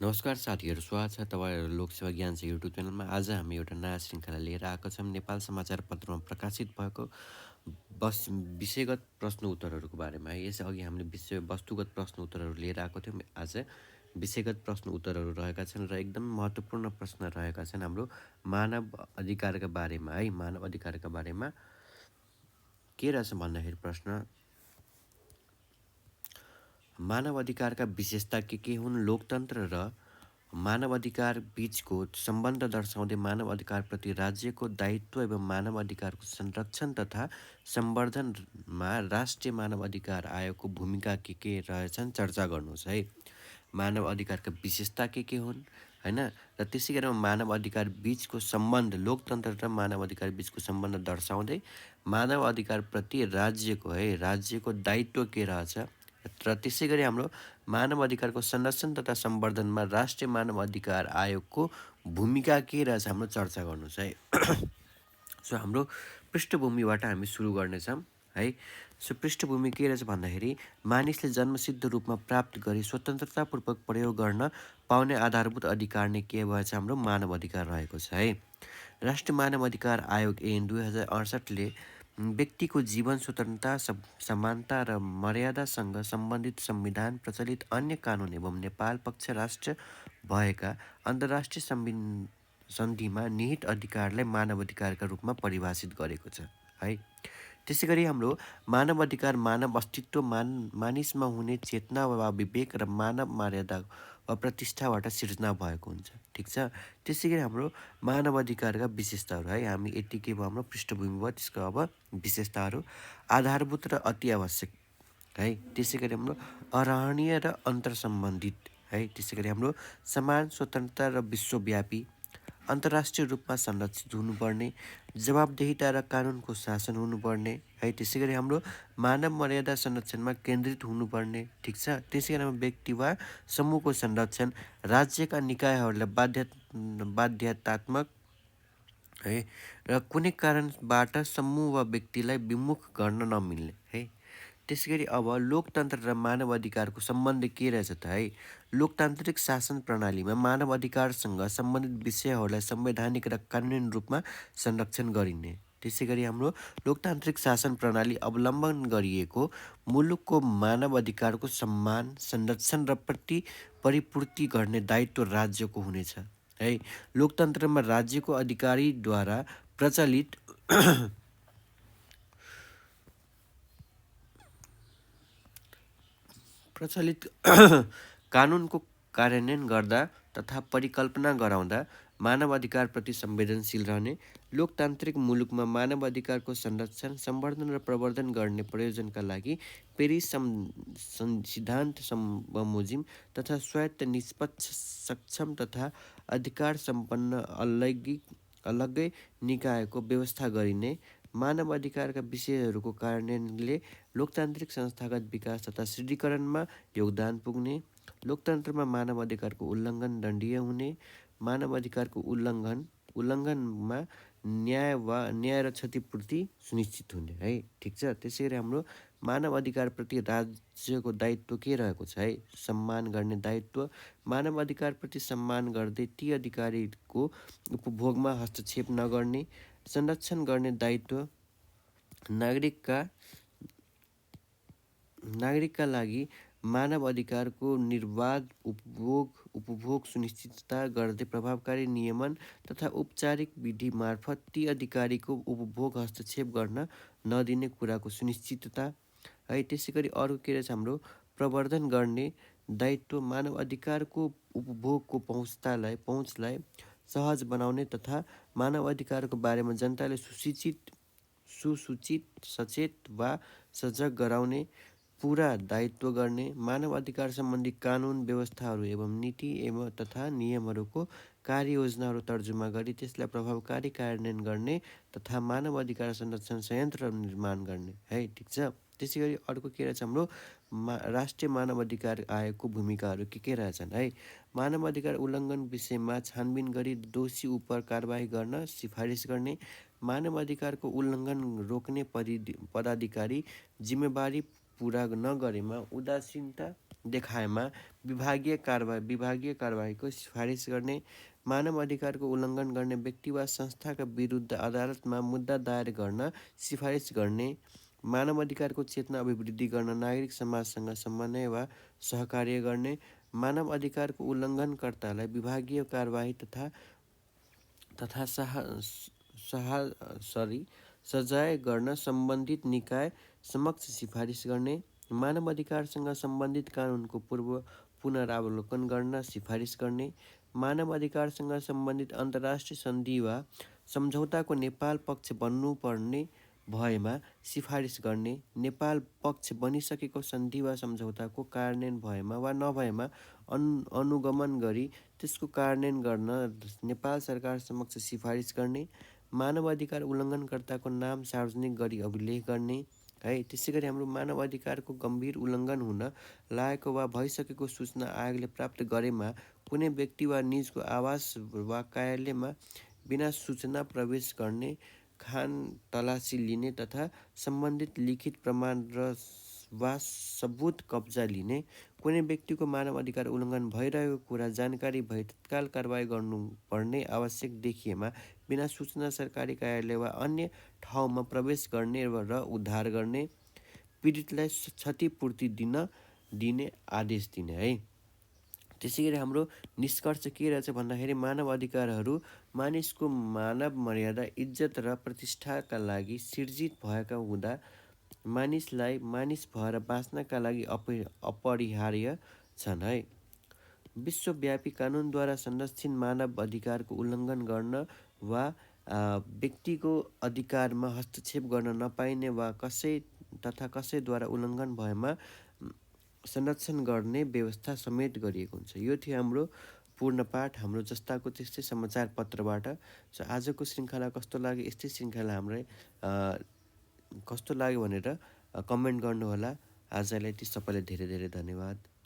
नमस्कार साथीहरू, स्वागत छ तपाईँहरू लोकसेवा ज्ञान छ युट्युब च्यानलमा। आज हामी एउटा नयाँ श्रृङ्खला लिएर आएका छौँ। नेपाल समाचार पत्रमा प्रकाशित भएको विषयगत प्रश्न उत्तरहरूको बारेमा। यसअघि हामीले वस्तुगत प्रश्न उत्तरहरू लिएर आएको थियौँ। आज विषयगत प्रश्न उत्तरहरू रहेका छन् र एकदम महत्त्वपूर्ण प्रश्न रहेका छन् हाम्रो मानव अधिकारका बारेमा है। मानव अधिकारका बारेमा के रहेछ भन्दाखेरि प्रश्न, मानव अधिकारका विशेषता के हुन्? लोकतन्त्र र मानव अधिकार बीचको सम्बन्ध दर्शाउँदै मानव अधिकारप्रति राज्यको दायित्व एवं मानव अधिकारको संरक्षण तथा सम्वर्धनमा राष्ट्रिय मानव अधिकार आयोगको भूमिका के रहेछन् चर्चा गर्नुहोस् है। मानव अधिकारका विशेषता के हुन् हैन, र त्यसै गरी मानव अधिकार बीचको सम्बन्ध, लोकतन्त्र र मानव अधिकार बीचको सम्बन्ध दर्शाउँदै मानव अधिकारप्रति राज्यको दायित्व के रहेछ र त्यसै गरी हाम्रो मानव अधिकारको संरक्षण तथा सम्वर्धनमा राष्ट्रिय मानव अधिकार आयोगको भूमिका के रहेछ हाम्रो चर्चा गर्नुहोस् है। सो हाम्रो पृष्ठभूमिबाट हामी सुरु गर्नेछौँ है। सो पृष्ठभूमि के रहेछ भन्दाखेरि, मानिसले जन्मसिद्ध रूपमा प्राप्त गरी स्वतन्त्रतापूर्वक प्रयोग गर्न पाउने आधारभूत अधिकार नै के भएछ? हाम्रो मानव अधिकार रहेको छ है। राष्ट्रिय मानव अधिकार आयोग ऐन 2068ले व्यक्तिको जीवन स्वतन्त्रता, समानता र मर्यादासँग सम्बन्धित संविधान, प्रचलित अन्य कानुन एवं नेपाल पक्ष राष्ट्र भएका अन्तर्राष्ट्रिय सन्धिमा निहित अधिकारलाई मानव अधिकारका रूपमा परिभाषित गरेको छ है। त्यसै गरी हाम्रो मानव अधिकार मानव अस्तित्व, मानिसमा हुने चेतना वा विवेक र मानव मर्यादा वा प्रतिष्ठाबाट सिर्जना भएको हुन्छ। ठिक छ। त्यसै गरी हाम्रो मानव अधिकारका विशेषताहरू है, हामी यतिकै भयो हाम्रो पृष्ठभूमि भयो। त्यसको अब विशेषताहरू, आधारभूत र अति आवश्यक है। त्यसै गरी हाम्रो अरहणीय र अन्तर्सम्बन्धित है। त्यसै गरी हाम्रो समान, स्वतन्त्रता र विश्वव्यापी, अन्तर्राष्ट्रिय रूपमा संरक्षित हुनुपर्ने, जवाबदेहिता र कानुनको शासन हुनुपर्ने है। त्यसै गरी हाम्रो मानव मर्यादा संरक्षणमा केन्द्रित हुनुपर्ने। ठिक छ। त्यसै गरी हाम्रो व्यक्ति वा समूहको संरक्षण, राज्यका निकायहरूलाई बाध्यतात्मक है र कुनै कारणबाट समूह वा व्यक्तिलाई विमुख गर्न नमिल्ने है। त्यसै गरी अब लोकतन्त्र र मानव अधिकारको सम्बन्ध के रहेछ त है। लोकतान्त्रिक शासन प्रणालीमा मानव अधिकारसँग सम्बन्धित विषयहरूलाई संवैधानिक र कानुनी रूपमा संरक्षण गरिने। त्यसै गरी हाम्रो लोकतान्त्रिक शासन प्रणाली अवलम्बन गरिएको मुलुकको मानव अधिकारको सम्मान, संरक्षण र परिपूर्ति गर्ने दायित्व राज्यको हुनेछ है। लोकतन्त्रमा राज्यको अधिकारीद्वारा प्रचलित कानुनको कार्यान्वयन गर्दा तथा परिकल्पना गराउँदा मानव अधिकारप्रति संवेदनशील रहने, लोकतान्त्रिक मुलुकमा मानव अधिकारको संरक्षण, सम्वर्धन र प्रवर्धन गर्ने प्रयोजनका लागि पेरिस सिद्धान्त बमोजिम तथा स्वायत्त, निष्पक्ष, सक्षम तथा अधिकार सम्पन्न अलग्गै निकायको व्यवस्था गरिने, मानव अधिकारका विषयहरूको कार्यान्वयनले लोकतान्त्रिक संस्थागत विकास तथा सुदृढीकरणमा योगदान पुग्ने, लोकतन्त्रमा मानव अधिकारको उल्लङ्घन दण्डनीय हुने, मानव अधिकारको उल्लङ्घनमा न्याय र क्षतिपूर्ति सुनिश्चित हुने है। ठिक छ। त्यसै गरी हाम्रो मानव अधिकारप्रति राज्यको दायित्व के रहेको छ है। सम्मान गर्ने दायित्व, मानव अधिकारप्रति सम्मान गर्दै ती अधिकारीको उपभोगमा हस्तक्षेप नगर्ने, संरक्षण गर्ने दायित्व, नागरिकका लागि मानव अधिकारको निर्वाध उपभोग सुनिश्चितता गर्दै प्रभावकारी नियमन तथा औपचारिक विधि मार्फत ती अधिकारीको उपभोग हस्तक्षेप गर्न नदिने कुराको सुनिश्चितता है। त्यसै गरी अर्को के रहेछ हाम्रो प्रवर्धन गर्ने दायित्व, मानव अधिकारको उपभोगको पहुँचलाई सहज बनाउने तथा मानव अधिकारको बारेमा जनतालाई सुसूचित, सचेत वा सजग गराउने पुरा दायित्व गर्ने, मानव अधिकार सम्बन्धी कानुन व्यवस्थाहरू एवं नीति तथा नियमहरूको कार्ययोजनाहरू तर्जुमा गरी त्यसलाई प्रभावकारी कार्यान्वयन गर्ने तथा मानव अधिकार संरक्षण संयन्त्र निर्माण गर्ने है। ठिक छ। त्यसै गरी अर्को के रहेछ हाम्रो राष्ट्रिय मानव अधिकार आयोगको भूमिकाहरू के रहेछन् है। मानव अधिकार उल्लङ्घन विषयमा छानबिन गरी दोषी उप कारबाही गर्न सिफारिस गर्ने, मानव अधिकारको उल्लङ्घन रोक्ने पदाधिकारी जिम्मेवारी पुरा नगरेमा उदासीनता देखाएमा विभागीय कारबाहीको सिफारिस गर्ने, मानव अधिकारको उल्लङ्घन गर्ने व्यक्ति वा संस्थाका विरुद्ध अदालतमा मुद्दा दायर गर्न सिफारिस गर्ने, मानव अधिकारको चेतना अभिवृद्धि गर्न नागरिक समाजसँग समन्वय वा सहकार्य गर्ने, मानव अधिकारको उल्लङ्घनकर्तालाई विभागीय कारबाही तथा सजाय गर्न सम्बन्धित निकाय समक्ष सिफारिस गर्ने, मानव अधिकारसँग सम्बन्धित कानुनको पुनरावलोकन गर्न सिफारिस गर्ने, मानव अधिकारसँग सम्बन्धित अन्तर्राष्ट्रिय सन्धि वा सम्झौताको नेपाल पक्ष बन्नुपर्ने भएमा सिफारिस गर्ने, नेपाल पक्ष बनिसकेको सन्धि वा सम्झौताको कार्यान्वयन भएमा वा नभएमा अनुगमन गरी त्यसको कार्यान्वयन गर्न नेपाल सरकार समक्ष सिफारिस गर्ने, मानव अधिकार उल्लङ्घनकर्ताको नाम सार्वजनिक गरी अभिलेख गर्ने है। त्यसै गरी हाम्रो मानव अधिकारको गम्भीर उल्लङ्घन हुन लागेको वा भइसकेको सूचना आयोगले प्राप्त गरेमा कुनै व्यक्ति वा निजको आवास वा कार्यालयमा बिना सूचना प्रवेश गर्ने, तलासी लिने तथा सम्बन्धित लिखित प्रमाण वा सबुत कब्जा लिने, कुनै व्यक्तिको मानव अधिकार उल्लङ्घन भइरहेको कुरा जानकारी भए तत्काल कारबाही गर्नुपर्ने आवश्यक देखिएमा बिना सूचना सरकारी कार्यालय वा अन्य ठाउँमा प्रवेश गर्ने र उद्धार गर्ने, पीडितलाई क्षतिपूर्ति दिने आदेश दिने है। त्यसै गरी हाम्रो निष्कर्ष के रहेछ भन्दाखेरि मानव अधिकारहरू मानिसको मानव मर्यादा, इज्जत र प्रतिष्ठाका लागि सिर्जित भएका हुँदा मानिसलाई मानिस भएर बाँच्नका लागि अपरिहार्य छन् है। विश्वव्यापी कानुनद्वारा संरक्षित मानव अधिकारको उल्लङ्घन गर्न वा व्यक्तिको अधिकारमा हस्तक्षेप गर्न नपाइने वा कसैद्वारा उल्लङ्घन भएमा संरक्षण गर्ने व्यवस्था समेत गरिएको हुन्छ। यो थियो हाम्रो पूर्ण पाठ, हाम्रो जस्ताको त्यस्तै समाचार पत्रबाट। सो आजको श्रृङ्खला कस्तो लाग्यो, यस्तै श्रृङ्खला हामीलाई कस्तो लाग्यो भनेर कमेन्ट गर्नुहोला। आजलाई ती सबैलाई धेरै धेरै धन्यवाद।